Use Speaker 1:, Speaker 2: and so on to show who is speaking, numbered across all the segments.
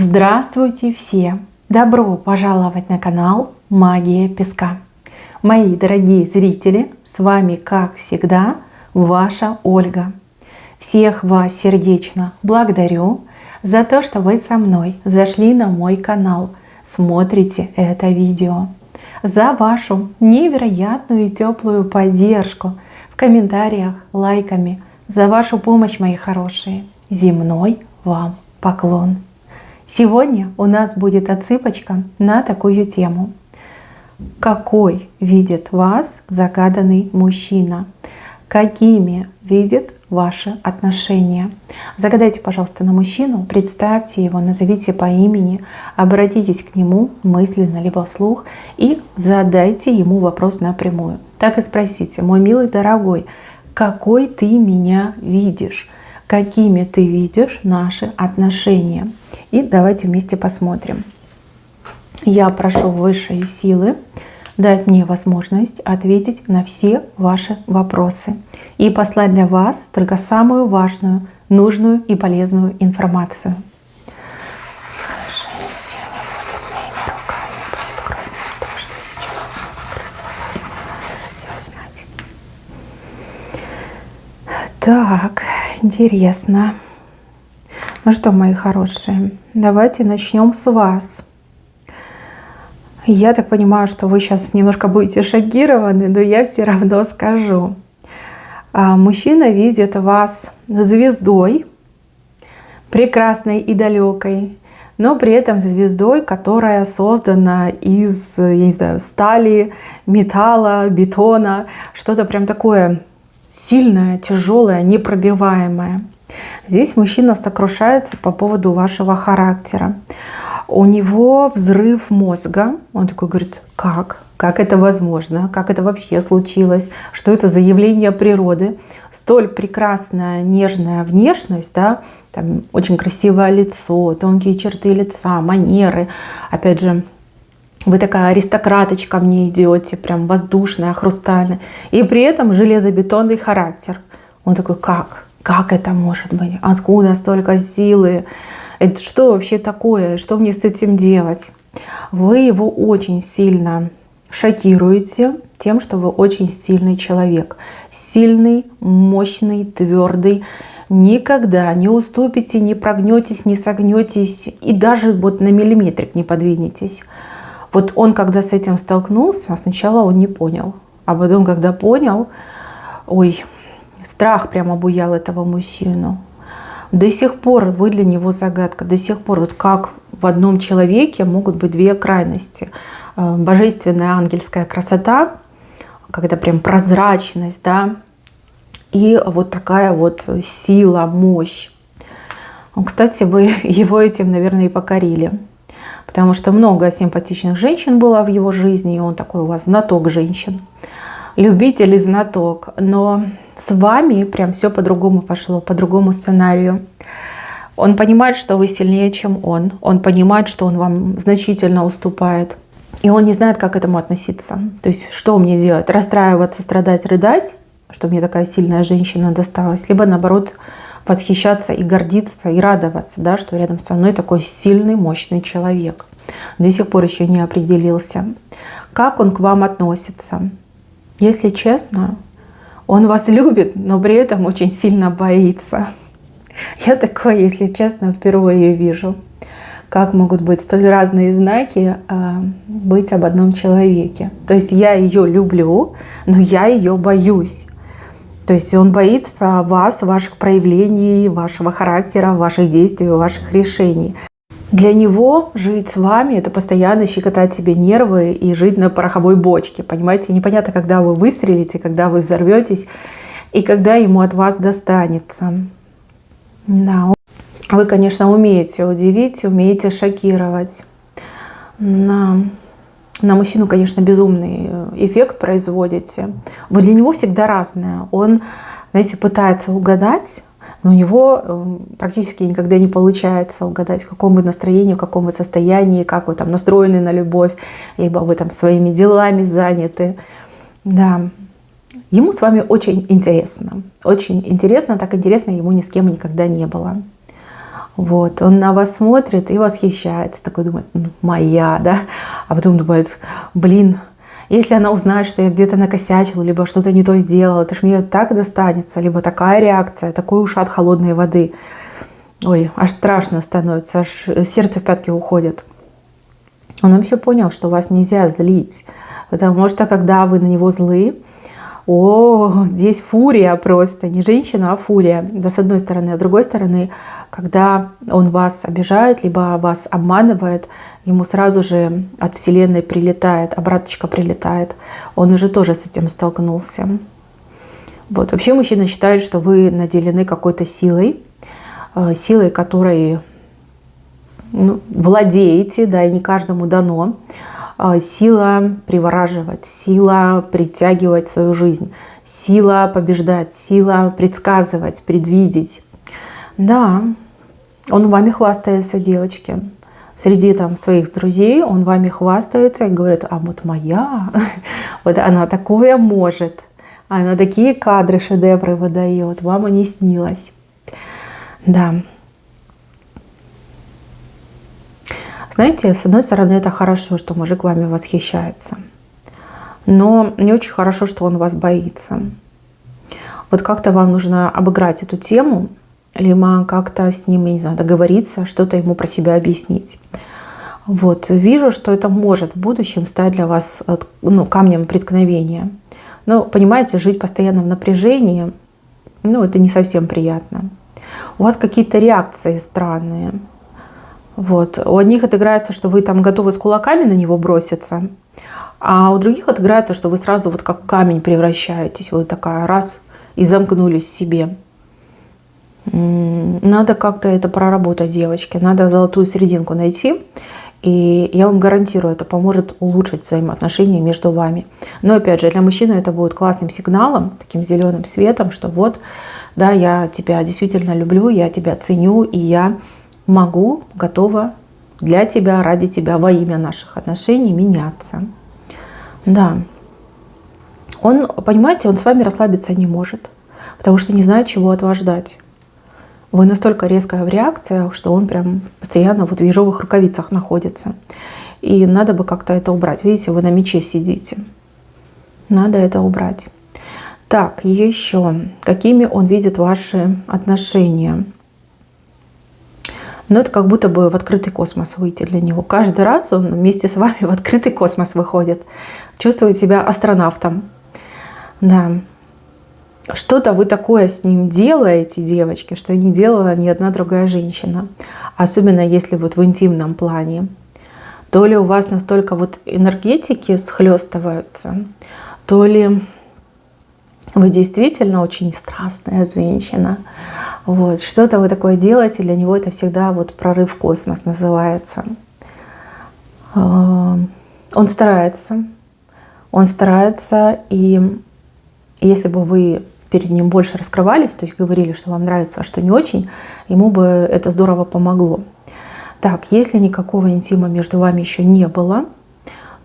Speaker 1: Здравствуйте все! Добро пожаловать на канал Магия Песка. Мои дорогие зрители, с вами, как всегда, ваша Ольга. Всех вас сердечно благодарю за то, что вы со мной зашли на мой канал, смотрите это видео, за вашу невероятную и теплую поддержку в комментариях, лайками, за вашу помощь, мои хорошие. Земной вам поклон. Сегодня у нас будет отсыпочка на такую тему. Какой видит вас загаданный мужчина? Какими видит ваши отношения? Загадайте, пожалуйста, на мужчину, представьте его, назовите по имени, обратитесь к нему мысленно либо вслух и задайте ему вопрос напрямую. Так и спросите: мой милый дорогой, какой ты меня видишь? Какими ты видишь наши отношения? И давайте вместе посмотрим. Я прошу высшие силы дать мне возможность ответить на все ваши вопросы и послать для вас только самую важную, нужную и полезную информацию. Так, интересно. Ну что, мои хорошие, давайте начнем с вас. Я так понимаю, что вы сейчас немножко будете шокированы, но я все равно скажу. Мужчина видит вас звездой, прекрасной и далекой, но при этом звездой, которая создана из, я не знаю, стали, металла, бетона, что-то прям такое сильное, тяжелое, непробиваемое. Здесь мужчина сокрушается по поводу вашего характера. У него взрыв мозга. Он такой говорит: как? Как это возможно? Как это вообще случилось? Что это за явление природы? Столь прекрасная, нежная внешность, да? Там очень красивое лицо, тонкие черты лица, манеры. Опять же, вы такая аристократочка мне идете, прям воздушная, хрустальная. И при этом железобетонный характер. Он такой: как? Как это может быть? Откуда столько силы? Это что вообще такое? Что мне с этим делать? Вы его очень сильно шокируете тем, что вы очень сильный человек. Сильный, мощный, твердый. Никогда не уступите, не прогнетесь, не согнетесь и даже вот на миллиметрик не подвинетесь. Вот он, когда с этим столкнулся, сначала он не понял. А потом, когда понял, ой, страх прямо обуял этого мужчину. До сих пор вы для него загадка. До сих пор, вот как в одном человеке могут быть две крайности. Божественная ангельская красота, когда прям прозрачность, да, и вот такая вот сила, мощь. Кстати, вы его этим, наверное, и покорили. Потому что много симпатичных женщин было в его жизни, и он такой у вас знаток женщин. Любитель и знаток. Но с вами прям все по-другому пошло, по другому сценарию. Он понимает, что вы сильнее, чем он. Он понимает, что он вам значительно уступает. И он не знает, как к этому относиться. То есть, что мне делать? Расстраиваться, страдать, рыдать, что мне такая сильная женщина досталась? Либо, наоборот, восхищаться и гордиться, и радоваться, да, что рядом со мной такой сильный, мощный человек. До сих пор еще не определился. Как он к вам относится? Если честно, он вас любит, но при этом очень сильно боится. Я такое, если честно, впервые вижу. Как могут быть столь разные знаки быть об одном человеке? То есть я ее люблю, но я ее боюсь. То есть он боится вас, ваших проявлений, вашего характера, ваших действий, ваших решений. Для него жить с вами — это постоянно щекотать себе нервы и жить на пороховой бочке. Понимаете, непонятно, когда вы выстрелите, когда вы взорветесь и когда ему от вас достанется. Да. Вы, конечно, умеете удивить, умеете шокировать. На мужчину, конечно, безумный эффект производите. Вы для него всегда разная. Он, знаете, пытается угадать, но у него практически никогда не получается угадать, в каком вы настроении, в каком вы состоянии, как вы там настроены на любовь, либо вы там своими делами заняты. Да. Ему с вами очень интересно. Очень интересно, так интересно ему ни с кем никогда не было. Вот, он на вас смотрит и восхищается, такой думает, ну, моя, да, а потом думает, блин, если она узнает, что я где-то накосячила, либо что-то не то сделала, это ж мне так достанется, либо такая реакция, такой ушат холодной воды. Ой, аж страшно становится, аж сердце в пятки уходит. Он вообще понял, что вас нельзя злить, потому что когда вы на него злы, здесь фурия просто, не женщина, а фурия. Да, с одной стороны. А с другой стороны, когда он вас обижает, либо вас обманывает, ему сразу же от Вселенной прилетает, обраточка прилетает. Он уже тоже с этим столкнулся. Вот. Вообще мужчина считает, что вы наделены какой-то силой, которой владеете, да, и не каждому дано. Сила привораживать, сила притягивать в свою жизнь, сила побеждать, сила предсказывать, предвидеть. Да, он вами хвастается, девочки. Среди своих друзей он вами хвастается и говорит, а вот моя, вот она такое может, она такие кадры, шедевры выдает, вам и не снилось. Да. Знаете, с одной стороны, это хорошо, что мужик вами восхищается. Но не очень хорошо, что он вас боится. Вот как-то вам нужно обыграть эту тему, либо как-то с ним, я не знаю, договориться, что-то ему про себя объяснить. Вот. Вижу, что это может в будущем стать для вас камнем преткновения. Но, понимаете, жить постоянно в напряжении, это не совсем приятно. У вас какие-то реакции странные. Вот. У одних отыграется, что вы готовы с кулаками на него броситься, а у других отыграется, что вы сразу как камень превращаетесь. Вы такая раз и замкнулись в себе. Надо как-то это проработать, девочки. Надо золотую серединку найти. И я вам гарантирую, это поможет улучшить взаимоотношения между вами. Но опять же, для мужчины это будет классным сигналом, таким зеленым светом, что вот, да, я тебя действительно люблю, я тебя ценю, и я могу, готова для тебя, ради тебя, во имя наших отношений меняться. Да. Он, понимаете, он с вами расслабиться не может, потому что не знает, чего от вас ждать. Вы настолько резкая в реакциях, что он прям постоянно в ежовых рукавицах находится. И надо бы как-то это убрать. Видите, вы на мече сидите. Надо это убрать. Так, еще. Какими он видит ваши отношения? Это как будто бы в открытый космос выйти для него. Каждый раз он вместе с вами в открытый космос выходит. Чувствует себя астронавтом. Да. Что-то вы такое с ним делаете, девочки, что не делала ни одна другая женщина. Особенно если в интимном плане. То ли у вас настолько энергетики схлестываются, то ли вы действительно очень страстная женщина. Что-то вы такое делаете, для него это всегда прорыв в космос называется. Он старается, и если бы вы перед ним больше раскрывались, то есть говорили, что вам нравится, а что не очень, ему бы это здорово помогло. Так, если никакого интима между вами еще не было,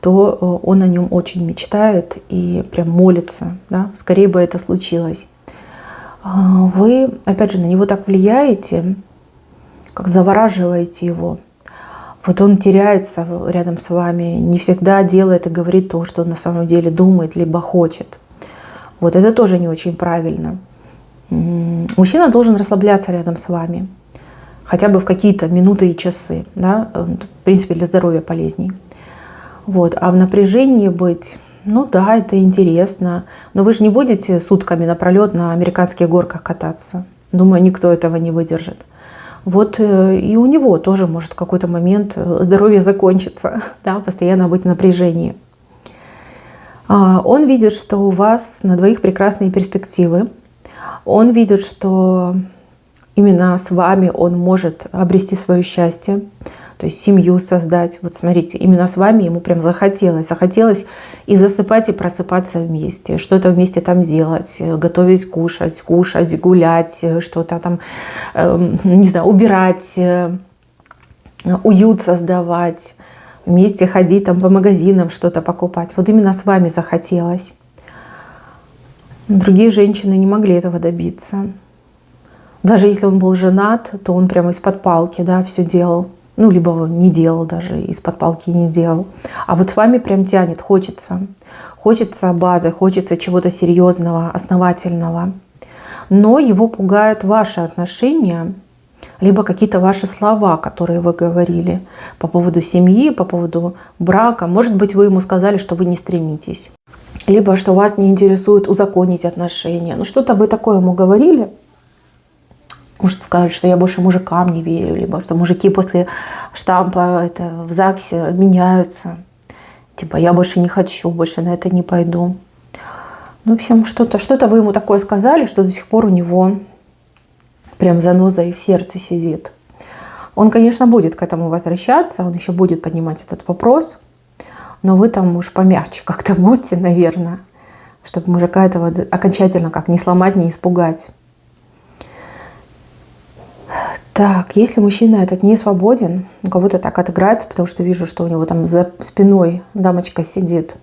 Speaker 1: то он о нем очень мечтает и прям молится, да? Скорее бы это случилось. Вы, опять же, на него так влияете, как завораживаете его. Он теряется рядом с вами, не всегда делает и говорит то, что он на самом деле думает, либо хочет. Это тоже не очень правильно. Мужчина должен расслабляться рядом с вами. Хотя бы в какие-то минуты и часы. Да? В принципе, для здоровья полезней. А в напряжении быть, да, это интересно. Но вы же не будете сутками напролет на американских горках кататься. Думаю, никто этого не выдержит. И у него тоже может в какой-то момент здоровье закончиться. Да? Постоянно быть в напряжении. Он видит, что у вас на двоих прекрасные перспективы. Он видит, что именно с вами он может обрести свое счастье, то есть семью создать. Смотрите, именно с вами ему прям захотелось. Захотелось и засыпать, и просыпаться вместе, что-то вместе делать, готовить кушать, гулять, что-то не знаю, убирать, уют создавать. Вместе ходить по магазинам, что-то покупать. Именно с вами захотелось. Другие женщины не могли этого добиться. Даже если он был женат, то он прямо из-под палки, да, все делал. Ну, либо не делал даже, из-под палки не делал. А вот с вами прям тянет, хочется. Хочется базы, хочется чего-то серьезного, основательного. Но его пугают ваши отношения, либо какие-то ваши слова, которые вы говорили по поводу семьи, по поводу брака. Может быть, вы ему сказали, что вы не стремитесь. Либо что вас не интересует узаконить отношения. Ну, что-то вы такое ему говорили. Может сказать, что я больше мужикам не верю, либо что мужики после штампа в ЗАГСе меняются. Типа, я больше не хочу, больше на это не пойду. Ну, в общем, что-то вы ему такое сказали, что до сих пор у него прям занозой в сердце сидит. Он, конечно, будет к этому возвращаться, он еще будет поднимать этот вопрос, но вы там уж помягче как-то будьте, наверное, чтобы мужика этого окончательно как не сломать, не испугать. Так, если мужчина этот не свободен, у кого-то так отыграется, потому что вижу, что у него там за спиной дамочка сидит,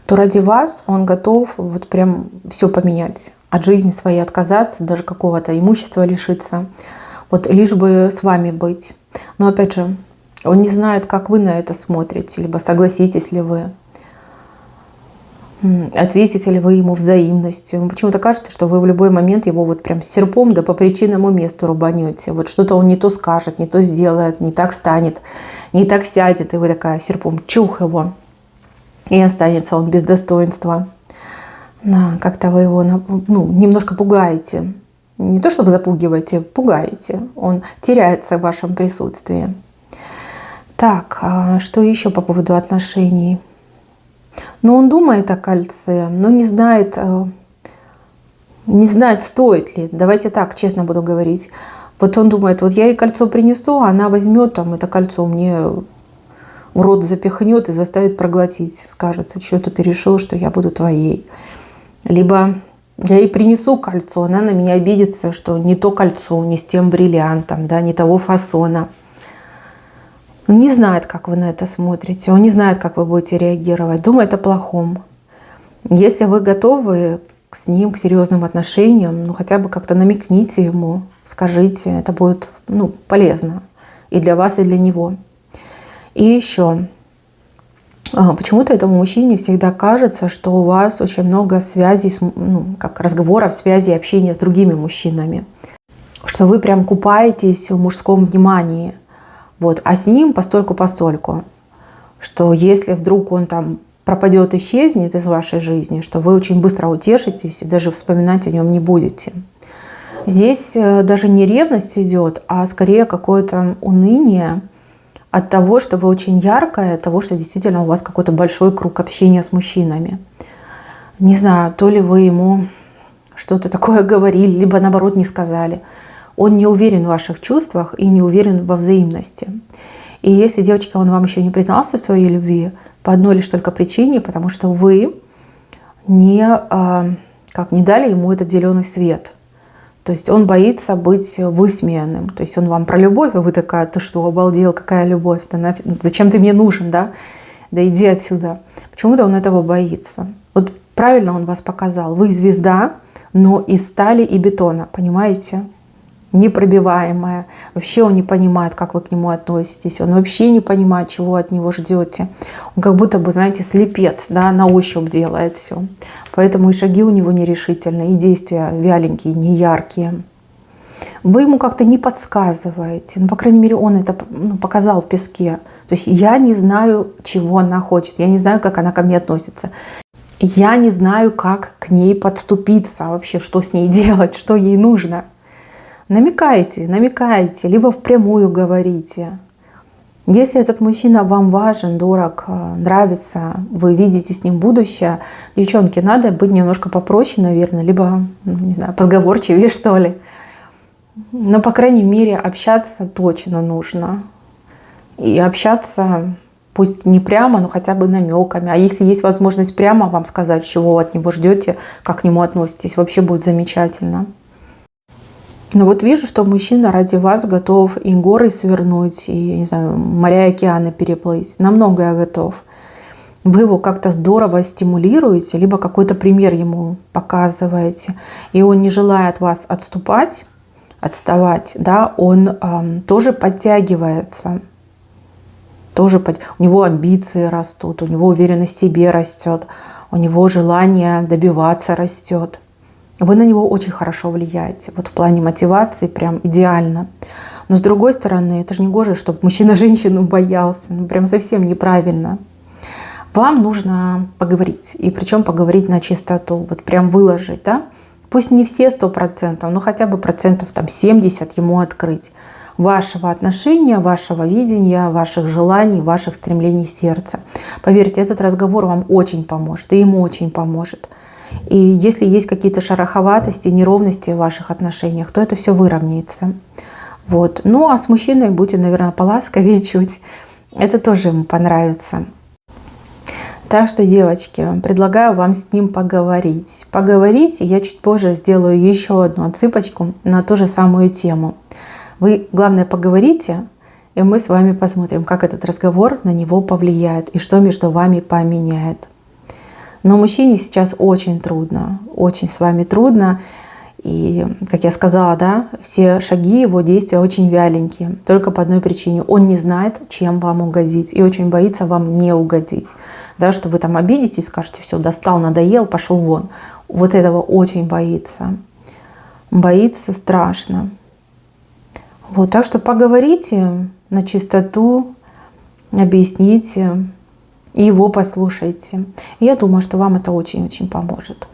Speaker 1: то ради вас он готов вот прям все поменять, от жизни своей отказаться, даже какого-то имущества лишиться, вот лишь бы с вами быть. Но опять же, он не знает, как вы на это смотрите, либо согласитесь ли вы, ответите ли вы ему взаимностью. Ему почему-то кажется, что вы в любой момент его вот прям серпом да по причинному месту рубанете. Вот что-то он не то скажет, не то сделает, не так станет, не так сядет, и вы такая серпом чух его. И останется он без достоинства. Да, как-то вы его немножко пугаете. Не то чтобы запугиваете, пугаете. Он теряется в вашем присутствии. Так, что еще по поводу отношений? Но он думает о кольце, но не знает, стоит ли. Давайте так, честно буду говорить. Вот он думает, вот я ей кольцо принесу, а она возьмет там это кольцо мне в рот запихнет и заставит проглотить. Скажет, что-то ты решил, что я буду твоей. Либо я ей принесу кольцо, она на меня обидится, что не то кольцо, не с тем бриллиантом, да, не того фасона. Он не знает, как вы на это смотрите, он не знает, как вы будете реагировать, думает о плохом. Если вы готовы с ним к серьезным отношениям, ну хотя бы как-то намекните ему, скажите, это будет полезно и для вас, и для него. И еще, почему-то этому мужчине всегда кажется, что у вас очень много связей, как разговоров, связей, общения с другими мужчинами, что вы прям купаетесь в мужском внимании. Вот. А с ним постольку-постольку, что если вдруг он там пропадет, исчезнет из вашей жизни, что вы очень быстро утешитесь и даже вспоминать о нем не будете. Здесь даже не ревность идет, а скорее какое-то уныние от того, что вы очень яркая, от того, что действительно у вас какой-то большой круг общения с мужчинами. Не знаю, то ли вы ему что-то такое говорили, либо наоборот не сказали. Он не уверен в ваших чувствах и не уверен во взаимности. И если, девочки, он вам еще не признался в своей любви, по одной лишь только причине, потому что вы не дали ему этот зеленый свет. То есть он боится быть высмеянным. То есть он вам про любовь, а вы такая, ты что, обалдел, какая любовь? Зачем ты мне нужен, да? Да иди отсюда. Почему-то он этого боится. Вот правильно он вас показал. Вы звезда, но из стали и бетона, понимаете? Непробиваемая. Вообще он не понимает, как вы к нему относитесь. Он вообще не понимает, чего от него ждете. Он как будто бы, знаете, слепец, да, на ощупь делает все. Поэтому и шаги у него нерешительные, и действия вяленькие, неяркие. Вы ему как-то не подсказываете. Ну, по крайней мере, он это показал в песке. То есть я не знаю, чего она хочет. Я не знаю, как она ко мне относится. Я не знаю, как к ней подступиться вообще, что с ней делать, что ей нужно. Намекайте, либо впрямую говорите. Если этот мужчина вам важен, дорог, нравится, вы видите с ним будущее, девчонки, надо быть немножко попроще, наверное, либо, не знаю, позговорчивее, что ли. Но, по крайней мере, общаться точно нужно. И общаться, пусть не прямо, но хотя бы намеками. А если есть возможность прямо вам сказать, чего вы от него ждете, как к нему относитесь, вообще будет замечательно. Но вот вижу, что мужчина ради вас готов и горы свернуть, и, не знаю, моря и океаны переплыть. На многое готов. Вы его как-то здорово стимулируете, либо какой-то пример ему показываете. И он, не желая от вас отступать, отставать, да, он тоже подтягивается. У него амбиции растут, у него уверенность в себе растет, у него желание добиваться растет. Вы на него очень хорошо влияете. Вот в плане мотивации прям идеально. Но с другой стороны, это же не гоже, чтобы мужчина женщину боялся. Ну прям совсем неправильно. Вам нужно поговорить. И причем поговорить на чистоту. Вот прям выложить, да? Пусть не все 100%, но хотя бы процентов там 70 ему открыть. Вашего отношения, вашего видения, ваших желаний, ваших стремлений сердца. Поверьте, этот разговор вам очень поможет, и ему очень поможет. И если есть какие-то шероховатости, неровности в ваших отношениях, то это все выровняется. Вот. Ну а с мужчиной будьте, наверное, поласковее чуть. Это тоже ему понравится. Так что, девочки, предлагаю вам с ним поговорить. Поговорить, и я чуть позже сделаю еще одну отсыпочку на ту же самую тему. Вы, главное, поговорите, и мы с вами посмотрим, как этот разговор на него повлияет и что между вами поменяет. Но мужчине сейчас очень трудно, очень с вами трудно. И, как я сказала, да, все шаги его действия очень вяленькие. Только по одной причине. Он не знает, чем вам угодить. И очень боится вам не угодить. Да, что вы там обидитесь, скажете, все, достал, надоел, пошел вон. Вот этого очень боится. Боится страшно. Вот, так что поговорите на чистоту, объясните, и его послушайте. И я думаю, что вам это очень-очень поможет.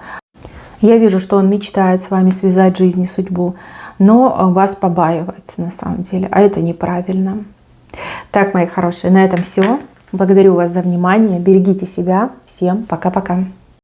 Speaker 1: Я вижу, что он мечтает с вами связать жизнь и судьбу, но вас побаивается на самом деле, а это неправильно. Так, мои хорошие, на этом все. Благодарю вас за внимание. Берегите себя. Всем пока-пока.